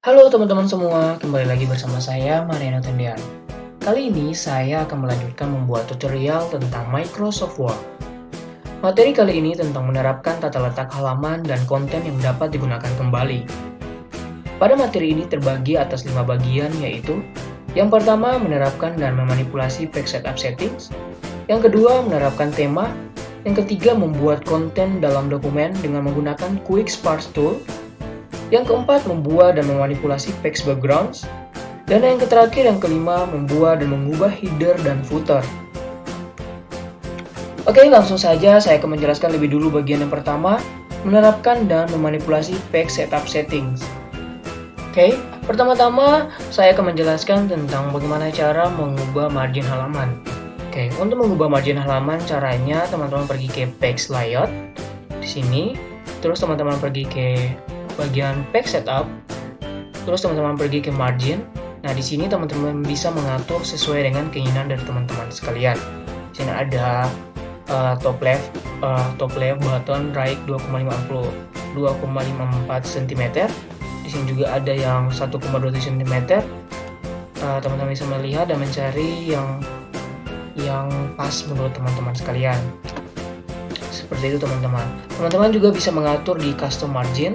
Halo teman-teman semua, kembali lagi bersama saya Mariano Tendian. Kali ini saya akan melanjutkan membuat tutorial tentang Microsoft Word. Materi kali ini tentang menerapkan tata letak halaman dan konten yang dapat digunakan kembali. Pada materi ini terbagi atas 5 bagian, yaitu yang pertama menerapkan dan memanipulasi page setup settings, yang kedua menerapkan tema, yang ketiga membuat konten dalam dokumen dengan menggunakan Quick Sparse Tool, yang keempat, membuat dan memanipulasi page backgrounds. Dan yang terakhir, yang kelima, membuat dan mengubah header dan footer. Oke, langsung saja saya akan menjelaskan lebih dulu bagian yang pertama, menerapkan dan memanipulasi page setup settings. Oke, pertama-tama saya akan menjelaskan tentang bagaimana cara mengubah margin halaman. Oke, untuk mengubah margin halaman, caranya teman-teman pergi ke page layout di sini, terus teman-teman pergi ke bagian page setup, terus teman-teman pergi ke margin. Nah, di sini teman-teman bisa mengatur sesuai dengan keinginan dari teman-teman sekalian. Di sini ada top left button right 2,54 cm. Di sini juga ada yang 1,27 cm. Teman-teman bisa melihat dan mencari yang pas menurut teman-teman sekalian. Seperti itu teman-teman. Teman-teman juga bisa mengatur di custom margin.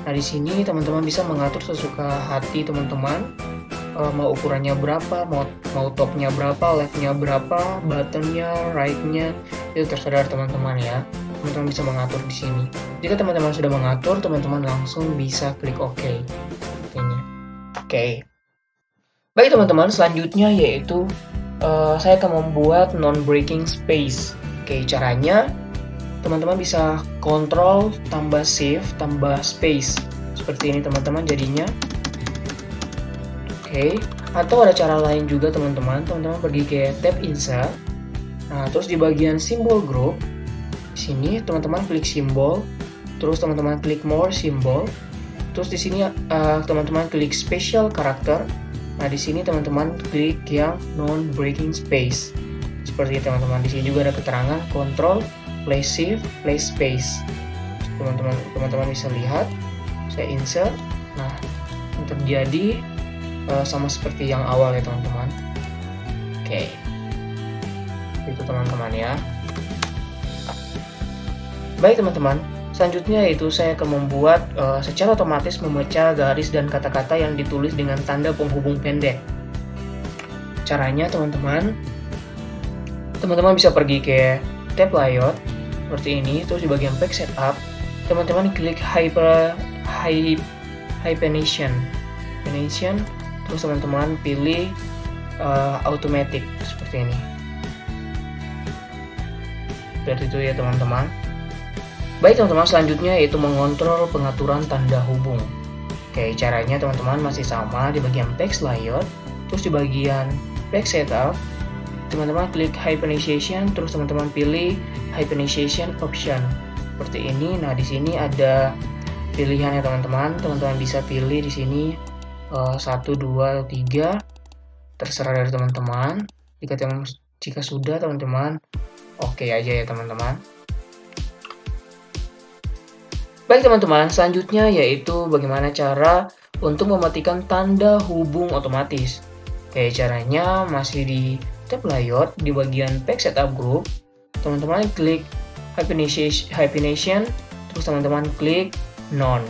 Nah, di sini teman-teman bisa mengatur sesuka hati teman-teman, mau ukurannya berapa, mau topnya berapa, leftnya berapa, buttonnya, rightnya, itu terserah teman-teman ya. Teman-teman bisa mengatur di sini. Jika teman-teman sudah mengatur, teman-teman langsung bisa klik OK. Ini. Oke. Baik teman-teman, selanjutnya yaitu saya akan membuat non-breaking space. Oke, caranya teman-teman bisa kontrol tambah shift tambah space seperti ini teman-teman jadinya. Oke, atau ada cara lain juga teman-teman pergi ke tab insert. Nah, terus di bagian simbol group di sini teman-teman klik simbol, terus teman-teman klik more simbol, terus di sini teman-teman klik special character. Nah, di sini teman-teman klik yang non breaking space seperti itu teman-teman. Di sini juga ada keterangan control place shift, place space. Teman-teman bisa lihat, saya insert. Nah, yang terjadi sama seperti yang awal ya teman-teman. Oke, itu teman-teman ya. Baik teman-teman, selanjutnya yaitu saya akan membuat secara otomatis memecah garis dan kata-kata yang ditulis dengan tanda penghubung pendek. Caranya teman-teman bisa pergi ke tab layout seperti ini, terus di bagian page setup teman-teman klik hyphenation, terus teman-teman pilih automatic seperti ini. Seperti itu ya teman-teman. Baik teman-teman, selanjutnya yaitu mengontrol pengaturan tanda hubung. Oke, caranya teman-teman masih sama di bagian page layout, terus di bagian page setup teman-teman klik hyphenation, terus teman-teman pilih hyphenation option seperti ini. Nah, di sini ada pilihannya teman-teman bisa pilih di sini 1, 2, 3, terserah dari teman-teman. Jika sudah teman-teman oke aja ya teman-teman. Baik teman-teman, selanjutnya yaitu bagaimana cara untuk mematikan tanda hubung otomatis. Oke, caranya masih di tab layout di bagian page setup group, teman-teman klik hyphenation, terus teman-teman klik none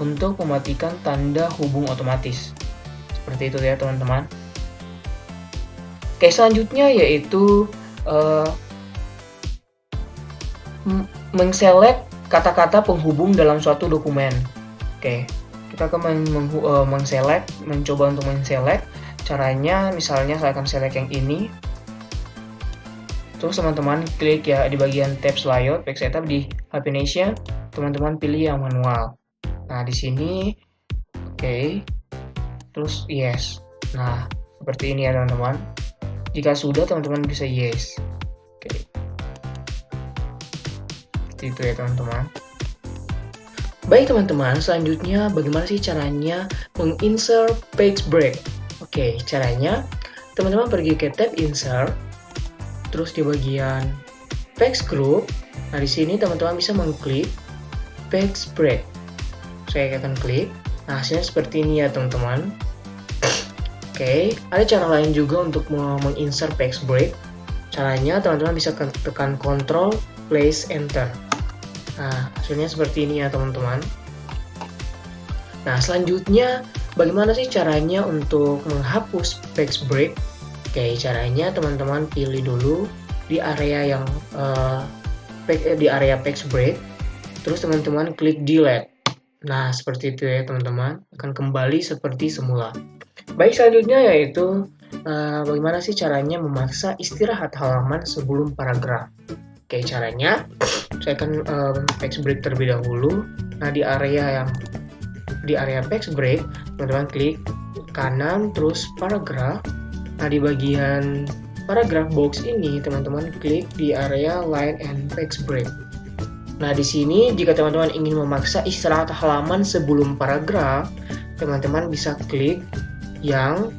untuk mematikan tanda hubung otomatis. Seperti itu ya teman-teman. Oke, selanjutnya yaitu mengselect kata-kata penghubung dalam suatu dokumen. Oke, kita akan mencoba untuk mengselect. Caranya misalnya saya akan select yang ini. Terus teman-teman klik ya di bagian tab layout, page setup di hyphenation, teman-teman pilih yang manual. Nah, di sini oke. Terus yes. Nah, seperti ini ya teman-teman. Jika sudah teman-teman bisa yes. Oke. Seperti itu ya teman-teman. Baik teman-teman, selanjutnya bagaimana sih caranya menginsert page break? Oke, caranya teman-teman pergi ke tab insert, terus di bagian page group. Nah, di sini teman-teman bisa mengklik page break. Saya akan klik. Nah, hasilnya seperti ini ya teman-teman. Oke, ada cara lain juga untuk menginsert page break. Caranya teman-teman bisa tekan Ctrl, Place, Enter. Nah, hasilnya seperti ini ya teman-teman. Nah, selanjutnya bagaimana sih caranya untuk menghapus page break? Oke, caranya teman-teman pilih dulu di area yang di area page break, terus teman-teman klik delete. Nah, seperti itu ya teman-teman, akan kembali seperti semula. Baik, selanjutnya yaitu bagaimana sih caranya memaksa istirahat halaman sebelum paragraf. Oke, caranya saya akan page break terlebih dahulu. Nah, di area page break, teman-teman klik kanan terus paragraf. Nah, di bagian paragraph box ini teman-teman klik di area line and page break. Nah, di sini jika teman-teman ingin memaksa istirahat halaman sebelum paragraf, teman-teman bisa klik yang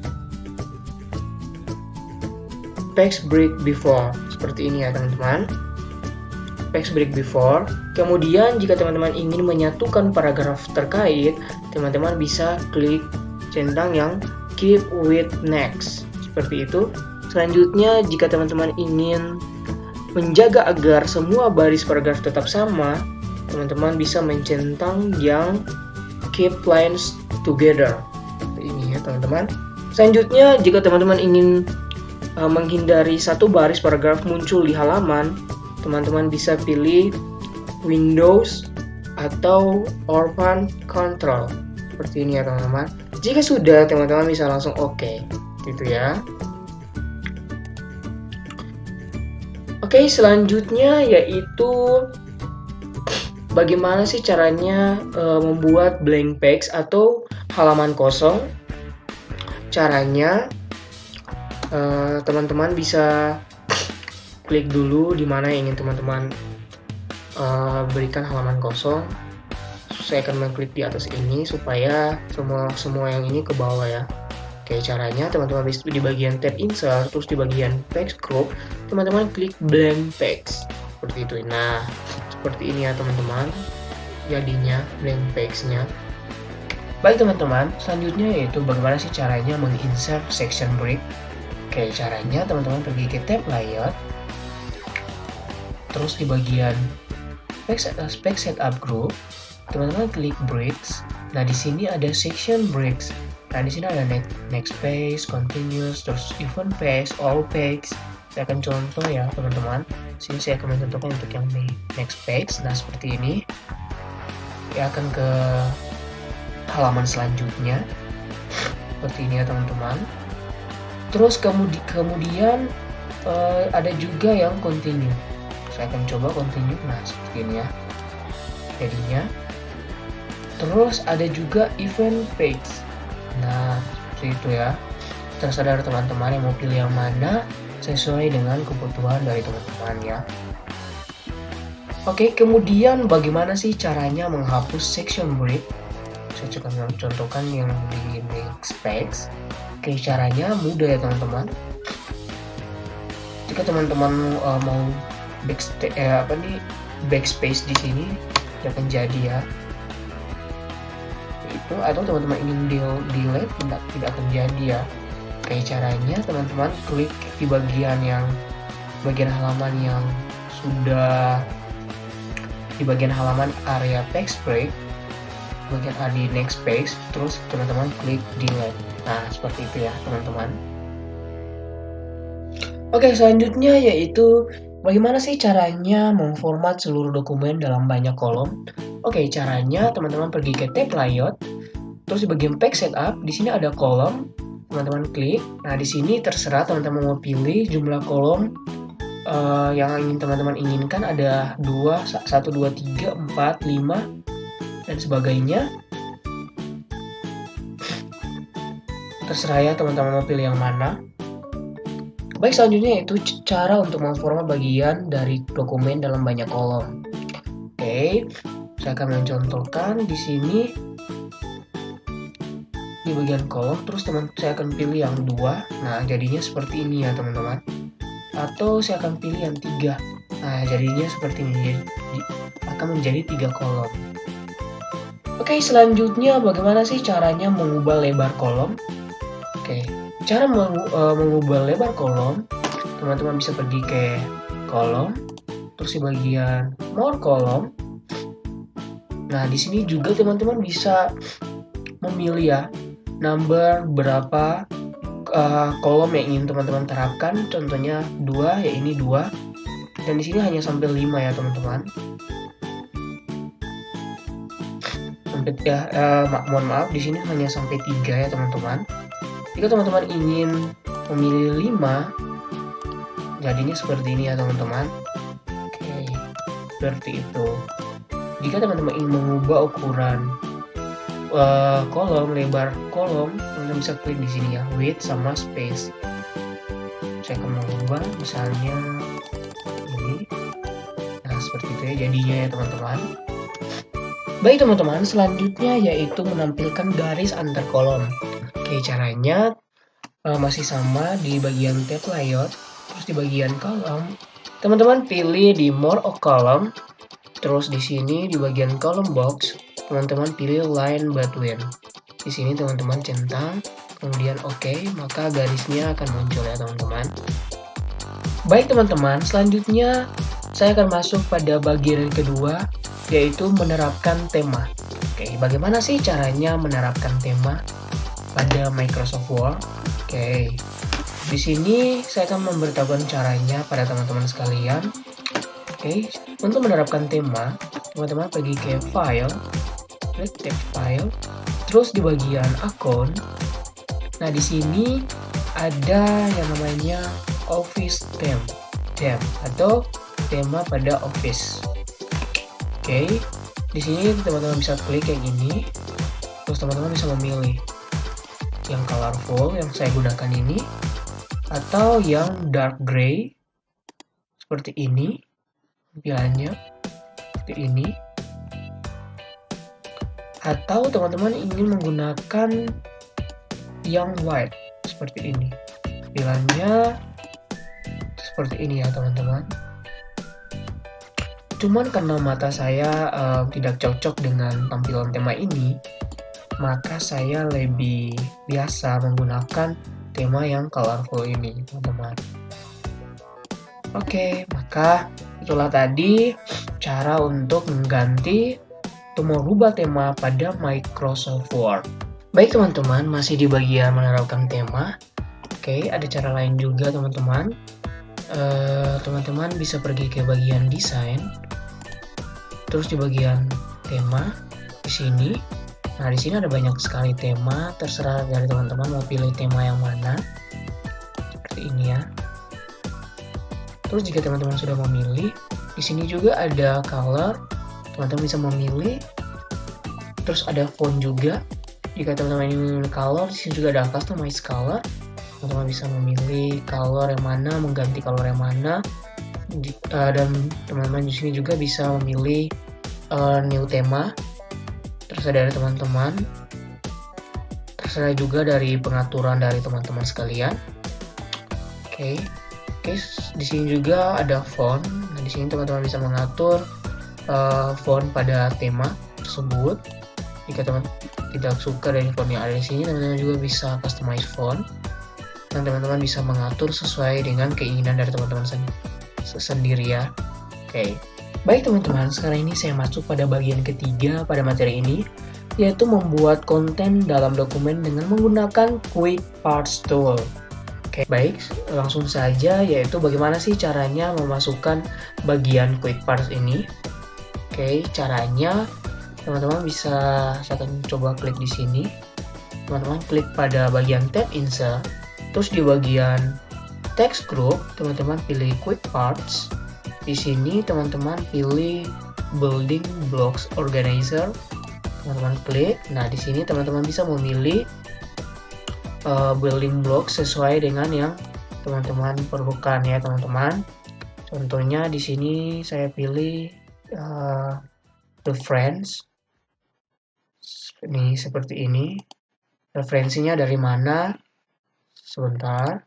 page break before. Seperti ini ya teman-teman. Page break before. Kemudian jika teman-teman ingin menyatukan paragraf terkait, teman-teman bisa klik centang yang keep with next. Seperti itu. Selanjutnya, jika teman-teman ingin menjaga agar semua baris paragraf tetap sama, teman-teman bisa mencentang yang keep lines together. Ini ya teman-teman. Selanjutnya, jika teman-teman ingin menghindari satu baris paragraf muncul di halaman, teman-teman bisa pilih Windows atau Orphan Control. Seperti ini ya teman-teman. Jika sudah, teman-teman bisa langsung OK. Gitu ya. Oke, selanjutnya yaitu bagaimana sih caranya membuat blank page atau halaman kosong. Caranya teman-teman bisa klik dulu di mana yang ingin teman-teman berikan halaman kosong. Saya akan mengklik di atas ini supaya semua yang ini ke bawah ya. Oke, caranya teman-teman bisa di bagian tab insert, terus di bagian page group, teman-teman klik blank page. Seperti itu. Nah, seperti ini ya teman-teman. Jadinya blank page-nya. Baik teman-teman, selanjutnya yaitu bagaimana sih caranya menginsert section break. Oke, caranya teman-teman pergi ke tab layout, terus di bagian page setup group, teman-teman klik breaks. Nah, di sini ada section breaks. Nah, di sini ada next page, continuous, terus event page, all page. Saya akan contoh ya teman-teman. Sini saya akan mencontohkan untuk yang next page. Nah, seperti ini. Ya, akan ke halaman selanjutnya. Seperti ini ya teman-teman. Terus kemudian ada juga yang continue. Saya akan coba continue. Nah, seperti ini ya. Jadinya. Terus ada juga event page. Nah, seperti itu ya. Terserah teman-teman yang mau pilih yang mana sesuai dengan kebutuhan dari teman-teman ya. Oke, kemudian bagaimana sih caranya menghapus section break? Saya coba contohkan yang di next page. Oke, caranya mudah ya teman-teman. Jika teman-teman mau backspace di sini, akan jadi ya. Itu atau teman-teman ingin delete tidak akan jadi ya. Kayak caranya teman-teman klik di bagian halaman yang sudah di bagian halaman area page break, bagian di next page, terus teman-teman klik delete. Nah, seperti itu ya teman-teman. Oke, selanjutnya yaitu bagaimana sih caranya memformat seluruh dokumen dalam banyak kolom. Oke, caranya teman-teman pergi ke tab layout, terus di bagian page setup, di sini ada kolom, teman-teman klik. Nah, di sini terserah teman-teman mau pilih jumlah kolom yang ingin teman-teman inginkan, ada 1, 2, 3, 4, 5 dan sebagainya. Terserah ya teman-teman mau pilih yang mana. Baik, selanjutnya yaitu cara untuk memformat bagian dari dokumen dalam banyak kolom. Oke. Saya akan mencontohkan di sini di bagian kolom, terus saya akan pilih yang 2. Nah, jadinya seperti ini ya teman-teman. Atau saya akan pilih yang 3. Nah, jadinya seperti ini. Jadi akan menjadi 3 kolom. Oke, selanjutnya bagaimana sih caranya mengubah lebar kolom? Oke, cara mengubah lebar kolom, teman-teman bisa pergi ke kolom, terus di bagian more kolom. Nah, di sini juga teman-teman bisa memilih ya, number berapa kolom yang ingin teman-teman terapkan. Contohnya 2, ya ini 2. Dan di sini hanya sampai 5 ya teman-teman. Mohon maaf, di sini hanya sampai 3 ya teman-teman. Jika teman-teman ingin memilih 5, jadinya seperti ini ya teman-teman. Oke, seperti itu. Jika teman-teman ingin mengubah ukuran kolom, lebar kolom, teman-teman bisa klik di sini ya, width sama space. Saya akan mengubah misalnya ini. Nah, seperti itu ya jadinya ya teman-teman. Baik teman-teman, selanjutnya yaitu menampilkan garis antar kolom. Oke, caranya masih sama di bagian tab layout, terus di bagian kolom, teman-teman pilih di more of column, terus di sini di bagian column box, teman-teman pilih line between. Di sini teman-teman centang, kemudian oke, maka garisnya akan muncul ya teman-teman. Baik teman-teman, selanjutnya saya akan masuk pada bagian kedua, yaitu menerapkan tema. Oke, bagaimana sih caranya menerapkan tema pada Microsoft Word? Oke, di sini saya akan memberitahukan caranya pada teman-teman sekalian. Oke, untuk menerapkan tema, teman-teman pergi ke File, klik tab File, terus di bagian Account. Nah, di sini ada yang namanya Office Theme atau tema pada Office. Oke, di sini teman-teman bisa klik yang ini, terus teman-teman bisa memilih yang colorful yang saya gunakan ini, atau yang dark gray seperti ini, tampilannya seperti ini, atau teman-teman ingin menggunakan yang white seperti ini, tampilannya seperti ini ya teman-teman. Cuman karena mata saya tidak cocok dengan tampilan tema ini, maka saya lebih biasa menggunakan tema yang colorful ini, teman-teman. Oke, maka itulah tadi cara untuk mengganti atau merubah tema pada Microsoft Word. Baik teman-teman, masih di bagian menerapkan tema. Oke, ada cara lain juga teman-teman. Teman-teman bisa pergi ke bagian desain, terus di bagian tema di sini. Nah, di sini ada banyak sekali tema, terserah dari teman-teman mau pilih tema yang mana. Seperti ini ya. Terus jika teman-teman sudah memilih, di sini juga ada color, teman-teman bisa memilih. Terus ada font juga. Jika teman-teman ingin memilih color, di sini juga ada customize color. Teman-teman bisa memilih color yang mana, mengganti color yang mana, dan teman-teman di sini juga bisa memilih new tema. Terserah dari teman-teman, terserah juga dari pengaturan dari teman-teman sekalian. Oke, di sini juga ada font. Nah, di sini teman-teman bisa mengatur font pada tema tersebut. Jika teman tidak suka dari font yang ada di sini, teman-teman juga bisa customize font. Dan teman-teman bisa mengatur sesuai dengan keinginan dari teman-teman sendiri ya. Oke. Baik teman-teman, sekarang ini saya masuk pada bagian ketiga pada materi ini, yaitu membuat konten dalam dokumen dengan menggunakan Quick Parts Tool. Oke, baik, langsung saja, yaitu bagaimana sih caranya memasukkan bagian Quick Parts ini. Oke, caranya teman-teman bisa, saya akan coba klik di sini. Teman-teman klik pada bagian tab Insert. Terus di bagian text group, teman-teman pilih Quick Parts. Di sini teman-teman pilih Building Blocks Organizer. Teman-teman klik. Nah, di sini teman-teman bisa memilih building block sesuai dengan yang teman-teman perlukan ya, teman-teman. Contohnya di sini saya pilih reference. Ini seperti ini. Referensinya dari mana? Sebentar,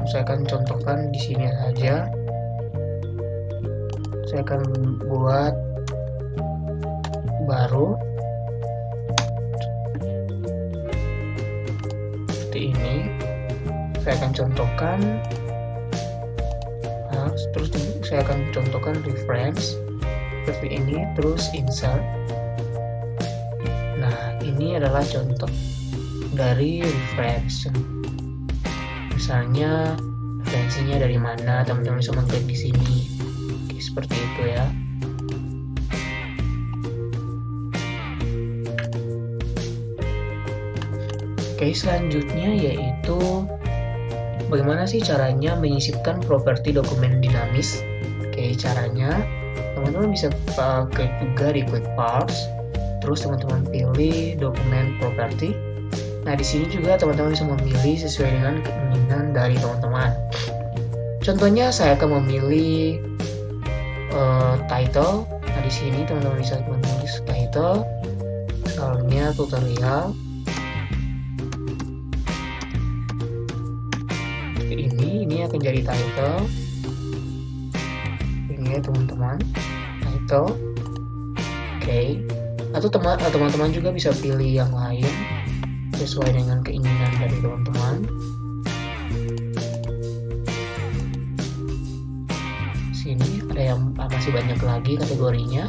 saya akan contohkan di sini saja. saya akan buat baru seperti ini. Saya akan contohkan, terus saya akan contohkan reference seperti ini, terus insert. Nah, ini adalah contoh dari reference. Misalnya referensinya dari mana, teman-teman bisa mengklik di sini. Oke, seperti itu ya. Oke, selanjutnya yaitu bagaimana sih caranya menyisipkan properti dokumen dinamis. Oke, caranya teman-teman bisa klik juga di quick parse, terus teman-teman pilih dokumen properti. Nah, di sini juga teman-teman bisa memilih sesuai dengan keinginan dari teman-teman. Contohnya saya akan memilih title. Nah, di sini teman-teman bisa menulis title, misalnya tutorial. Ini akan jadi title. Ini ya teman-teman, title. Oke. Atau teman-teman juga bisa pilih yang lain sesuai dengan keinginan dari teman-teman. Sini ada yang masih banyak lagi kategorinya.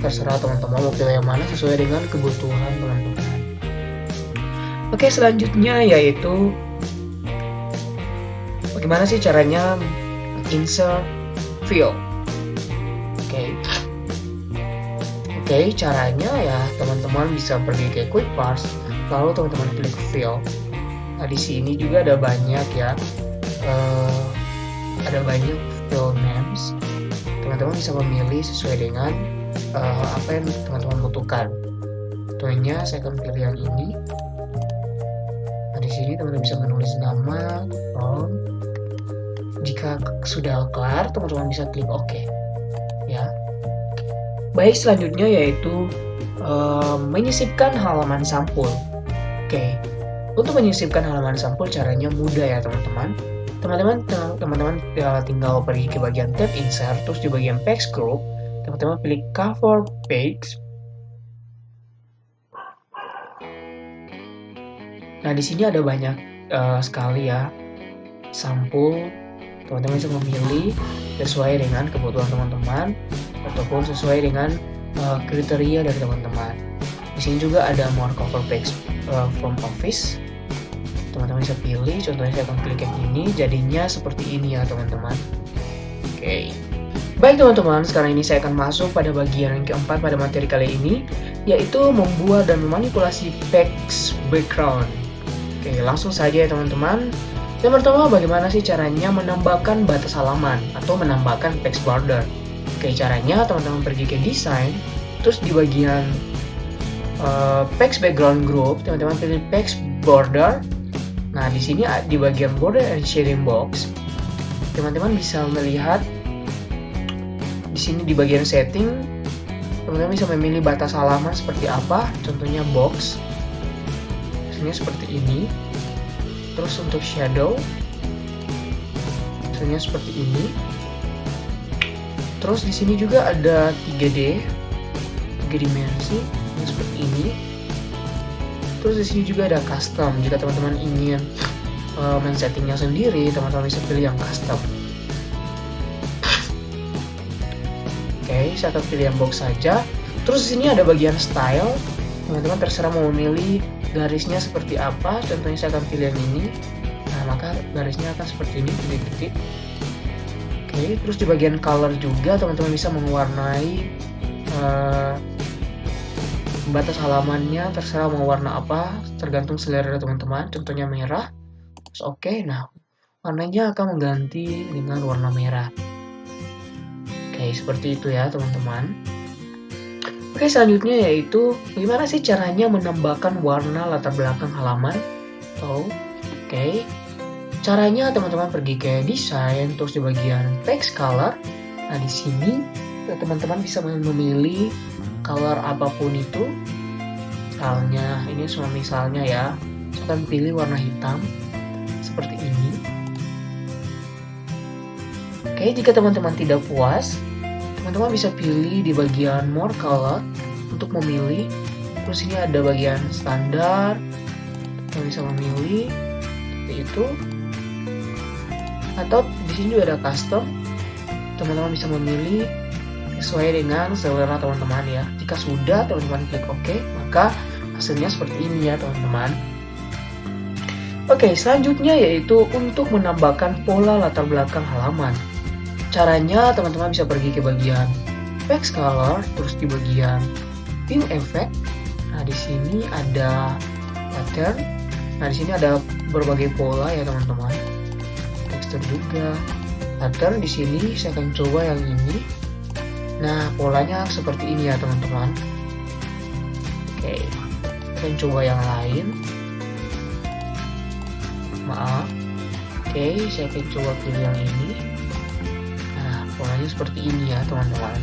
Terserah teman-teman mau pilih yang mana sesuai dengan kebutuhan teman-teman. Oke, selanjutnya yaitu bagaimana sih caranya insert field. Oke, caranya ya teman-teman bisa pergi ke quick parse, lalu teman-teman klik field. Nah, di sini juga ada banyak ya, ada banyak field names. Teman-teman bisa memilih sesuai dengan apa yang teman-teman butuhkan. Contohnya saya akan pilih yang ini. Nah, di sini teman-teman bisa menulis nama, from. Jika sudah kelar, teman-teman bisa klik OK. Ya. Baik, selanjutnya yaitu menyisipkan halaman sampul. Oke, untuk menyisipkan halaman sampul caranya mudah ya teman-teman. Teman-teman tinggal pergi ke bagian tab insert, terus di bagian text group, teman-teman pilih cover page. Nah, di sini ada banyak sekali ya sampul. Teman-teman bisa memilih sesuai dengan kebutuhan teman-teman ataupun sesuai dengan kriteria dari teman-teman. Di sini juga ada more cover page from office. Teman-teman bisa pilih, contohnya saya akan klik yang ini, jadinya seperti ini ya teman-teman. Oke. Baik teman-teman, sekarang ini saya akan masuk pada bagian yang keempat pada materi kali ini, yaitu membuat dan memanipulasi text background. Oke, langsung saja ya teman-teman. Yang pertama, bagaimana sih caranya menambahkan batas halaman atau menambahkan text border? Oke, caranya teman-teman pergi ke design, terus di bagian text background group, teman-teman pilih text border. Nah, di sini di bagian border and shading box, teman-teman bisa melihat di sini di bagian setting, teman-teman bisa memilih batas halaman seperti apa. Contohnya box, misalnya seperti ini. Terus untuk shadow, misalnya seperti ini. Terus di sini juga ada 3D, 3 dimensi, seperti ini. Terus di sini juga ada custom. Jika teman-teman ingin men-settingnya sendiri, teman-teman bisa pilih yang custom. Oke, saya akan pilih yang box saja. Terus di sini ada bagian style. Teman-teman terserah mau memilih garisnya seperti apa. Contohnya saya akan pilih yang ini. Nah, maka garisnya akan seperti ini, titik-titik. Oke, terus di bagian color juga teman-teman bisa mewarnai batas halamannya, terserah mau warna apa, tergantung selera teman-teman. Contohnya merah. Terus oke, nah warnanya akan mengganti dengan warna merah. Oke, seperti itu ya teman-teman. Oke, selanjutnya yaitu bagaimana sih caranya menambahkan warna latar belakang halaman. Oke, caranya teman-teman pergi ke design, terus di bagian text color. Nah, di sini teman-teman bisa memilih color apapun itu. Misalnya, ini semua misalnya ya, saya akan pilih warna hitam seperti ini. Oke, jika teman-teman tidak puas, teman-teman bisa pilih di bagian more color untuk memilih. Terus ini ada bagian standar, kita bisa memilih seperti itu. Atau di sini juga ada custom, teman-teman bisa memilih sesuai dengan selera teman-teman ya. Jika sudah, teman-teman klik OK, maka hasilnya seperti ini ya teman-teman. Oke, selanjutnya yaitu untuk menambahkan pola latar belakang halaman. Caranya teman-teman bisa pergi ke bagian text color, terus di bagian view effect. Nah, di sini ada pattern. Nah, di sini ada berbagai pola ya teman-teman. Texture juga. Pattern di sini saya akan coba yang ini. Nah, polanya seperti ini ya teman-teman. Oke, saya akan coba yang lain. Maaf. Oke, saya akan coba pilih yang ini. Nah, polanya seperti ini ya teman-teman.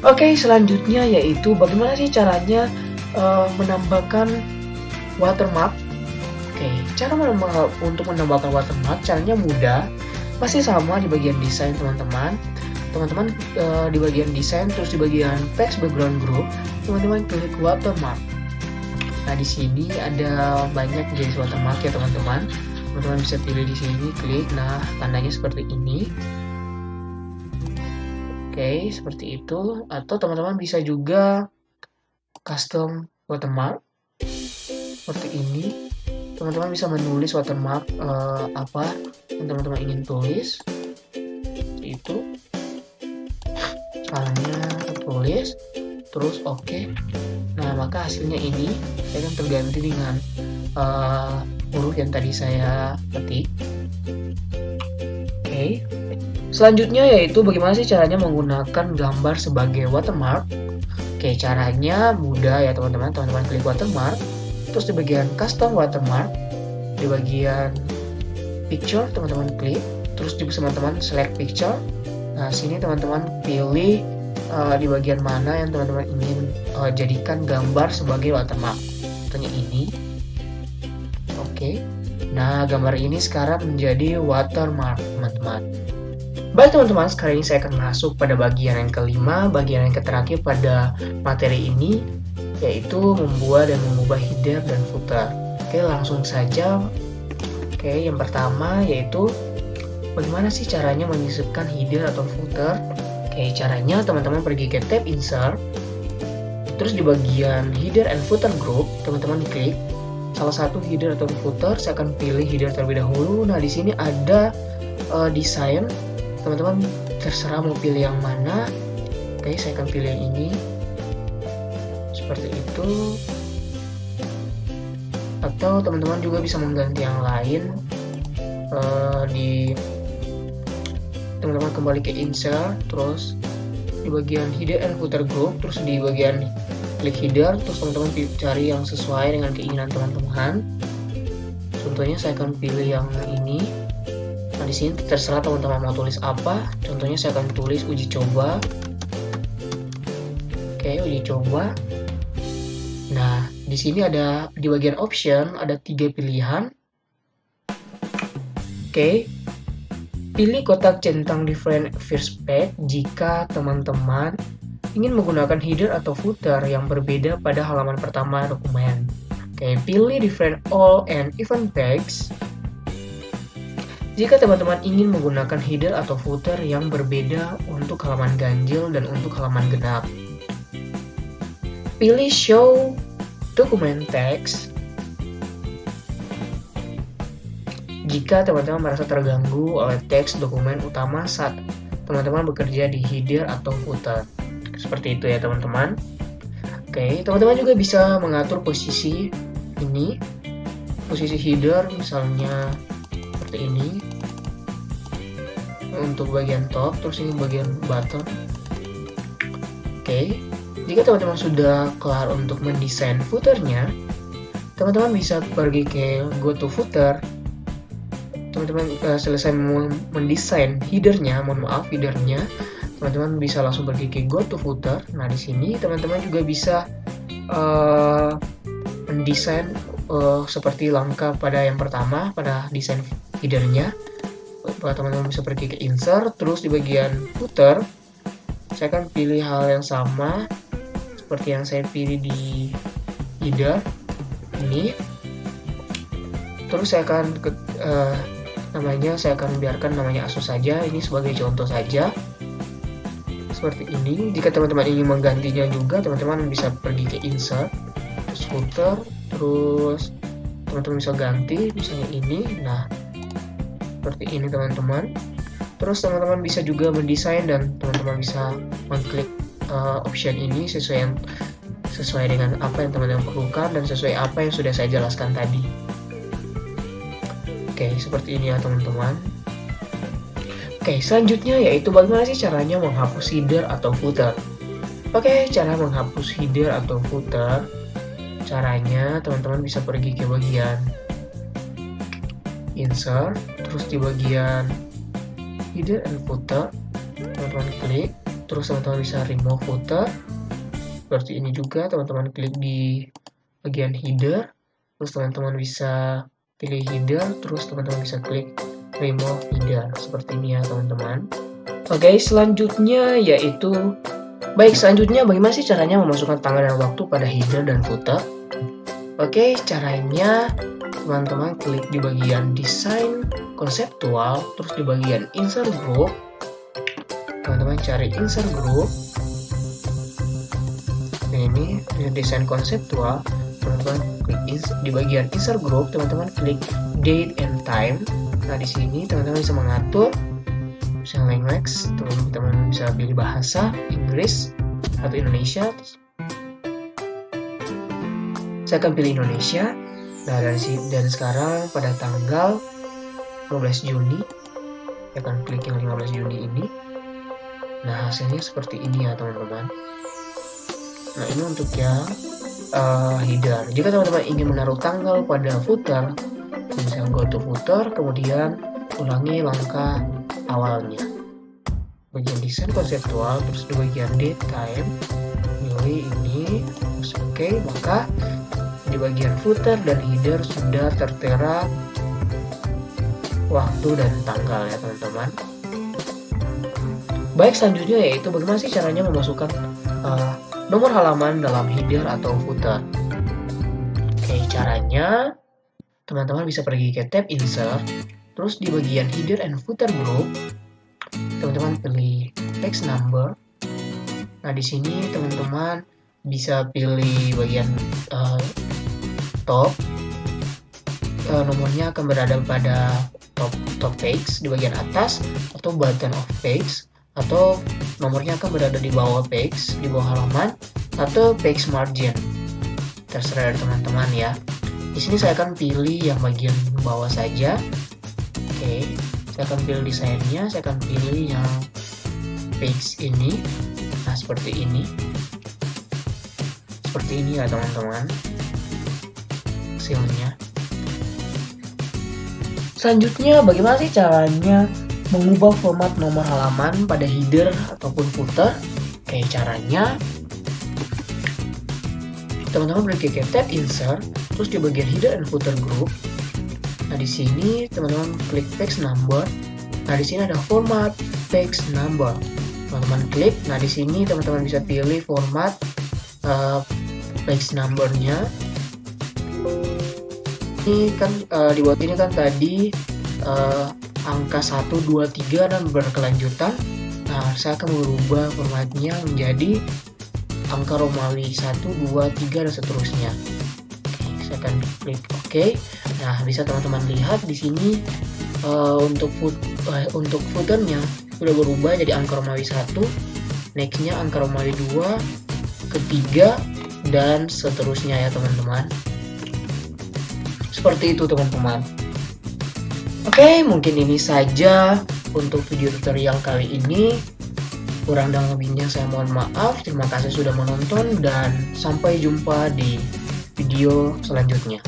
Oke, selanjutnya yaitu bagaimana sih caranya menambahkan watermark. Oke, cara untuk menambahkan watermark caranya mudah. Masih sama di bagian desain teman-teman. Teman-teman di bagian desain, terus di bagian text background group, teman-teman klik watermark. Nah, di sini ada banyak jenis watermark ya teman-teman. Teman-teman bisa pilih di sini, klik. Nah, tandanya seperti ini. Oke, seperti itu. Atau teman-teman bisa juga custom watermark seperti ini. Teman-teman bisa menulis watermark apa yang teman-teman ingin tulis. Seperti itu. Soalnya tulis, terus OK. Nah, maka hasilnya ini akan terganti dengan huruf yang tadi saya ketik. Oke. Selanjutnya yaitu bagaimana sih caranya menggunakan gambar sebagai watermark. Oke, caranya mudah ya teman-teman. Teman-teman klik watermark, terus di bagian custom watermark, di bagian picture teman-teman klik, terus di teman-teman select picture. Nah, sini teman-teman pilih di bagian mana yang teman-teman ingin jadikan gambar sebagai watermark. Contohnya ini. Oke. Nah, gambar ini sekarang menjadi watermark, teman-teman. Baik teman-teman, sekarang ini saya akan masuk pada bagian yang kelima, bagian yang terakhir pada materi ini, yaitu membuat dan mengubah header dan footer. Oke, langsung saja. Oke, yang pertama yaitu bagaimana sih caranya menyisipkan header atau footer. Oke, caranya teman-teman pergi ke tab insert, terus di bagian header and footer group, teman-teman klik salah satu header atau footer. Saya akan pilih header terlebih dahulu. Nah, di sini ada desain. Teman-teman terserah mau pilih yang mana. Oke, saya akan pilih yang ini. Seperti itu. Atau teman-teman juga bisa mengganti yang lain. Teman-teman kembali ke insert, terus di bagian header and footer group, terus di bagian klik header, terus teman-teman cari yang sesuai dengan keinginan teman-teman. Contohnya saya akan pilih yang ini. Nah, di sini terserah teman-teman mau tulis apa. Contohnya saya akan tulis uji coba. Oke, uji coba. Nah, di sini ada di bagian option ada 3 pilihan. Oke. Pilih kotak centang different first page jika teman-teman ingin menggunakan header atau footer yang berbeda pada halaman pertama dokumen. Oke, pilih different all and even page jika teman-teman ingin menggunakan header atau footer yang berbeda untuk halaman ganjil dan untuk halaman genap. Pilih show document text jika teman-teman merasa terganggu oleh teks dokumen utama saat teman-teman bekerja di header atau footer. Seperti itu ya teman-teman. Oke, teman-teman juga bisa mengatur posisi ini, posisi header misalnya seperti ini untuk bagian top, terus ini bagian bottom. Oke, jika teman-teman sudah kelar untuk mendesain footernya, teman-teman bisa pergi ke go to footer. Teman-teman selesai mendesain headernya, headernya, teman-teman bisa langsung pergi ke go to footer. Nah, di sini teman-teman juga bisa mendesain seperti langkah pada yang pertama pada desain headernya. Teman-teman bisa pergi ke insert, terus di bagian footer, saya akan pilih hal yang sama seperti yang saya pilih di header ini. Terus saya akan saya akan biarkan namanya Asus saja, ini sebagai contoh saja. Seperti ini. Jika teman-teman ingin menggantinya juga, teman-teman bisa pergi ke insert, terus footer, terus teman-teman bisa ganti, misalnya ini. Nah, seperti ini teman-teman. Terus teman-teman bisa juga mendesain dan teman-teman bisa mengklik option ini sesuai dengan apa yang teman-teman perlukan dan sesuai apa yang sudah saya jelaskan tadi. Oke, seperti ini ya teman-teman. Oke, selanjutnya yaitu bagaimana sih caranya menghapus header atau footer. Oke, cara menghapus header atau footer, caranya teman-teman bisa pergi ke bagian insert, terus di bagian header and footer, teman-teman klik, terus teman-teman bisa remove footer. Seperti ini juga, teman-teman klik di bagian header, terus teman-teman bisa pilih header, terus teman-teman bisa klik remove header. Seperti ini ya teman-teman. Oke, selanjutnya bagaimana sih caranya memasukkan tanggal dan waktu pada header dan footer? Oke, caranya teman-teman klik di bagian desain konseptual, terus di bagian insert group, teman-teman cari insert group. Ini desain konseptual, teman-teman klik di bagian insert group, teman-teman klik date and time. Nah, di sini teman-teman bisa mengatur misalnya language, teman-teman bisa pilih bahasa Inggris atau Indonesia. Saya akan pilih Indonesia. Nah, dan sekarang pada tanggal 15 Juni, saya akan klik yang 15 Juni ini. Nah, hasilnya seperti ini ya teman-teman. Nah, ini untuk yang header. Jika teman-teman ingin menaruh tanggal pada footer, misalnya go to footer, kemudian ulangi langkah awalnya. Bagian desain konseptual, terus di bagian date time, pilih ini, terus oke, maka di bagian footer dan header sudah tertera waktu dan tanggal ya teman-teman. Baik, selanjutnya yaitu bagaimana sih caranya memasukkan nomor halaman dalam header atau footer. Oke, caranya teman-teman bisa pergi ke tab insert, terus di bagian header and footer group, teman-teman pilih text number. Nah, di sini teman-teman bisa pilih bagian top, nomornya akan berada pada top page di bagian atas, atau button of page, atau nomornya akan berada di bawah page, di bawah halaman, atau page margin. Terserah dari teman-teman ya. Di sini saya akan pilih yang bagian bawah saja. Oke, saya akan pilih desainnya, saya akan pilih yang page ini. Nah, seperti ini. Seperti ini ya teman-teman hasilnya. Selanjutnya, bagaimana sih caranya mengubah format nomor halaman pada header ataupun footer? Oke, caranya teman-teman pergi ke tab insert, terus di bagian header and footer group. Nah, di sini teman-teman klik page number. Nah, di sini ada format page number. Teman-teman klik. Nah, di sini teman-teman bisa pilih format page number-nya. Ini kan di bawah ini kan tadi angka 1, 2, 3 dan berkelanjutan. Nah, saya akan merubah formatnya menjadi angka Romawi 1, 2, 3 dan seterusnya. Oke, saya akan klik OK. Nah, bisa teman-teman lihat di sini untuk footernya sudah berubah jadi angka Romawi 1, nextnya angka Romawi 2, ketiga dan seterusnya ya teman-teman. Seperti itu teman-teman. Oke, mungkin ini saja untuk video tutorial kali ini. Kurang dan lebihnya saya mohon maaf. Terima kasih sudah menonton dan sampai jumpa di video selanjutnya.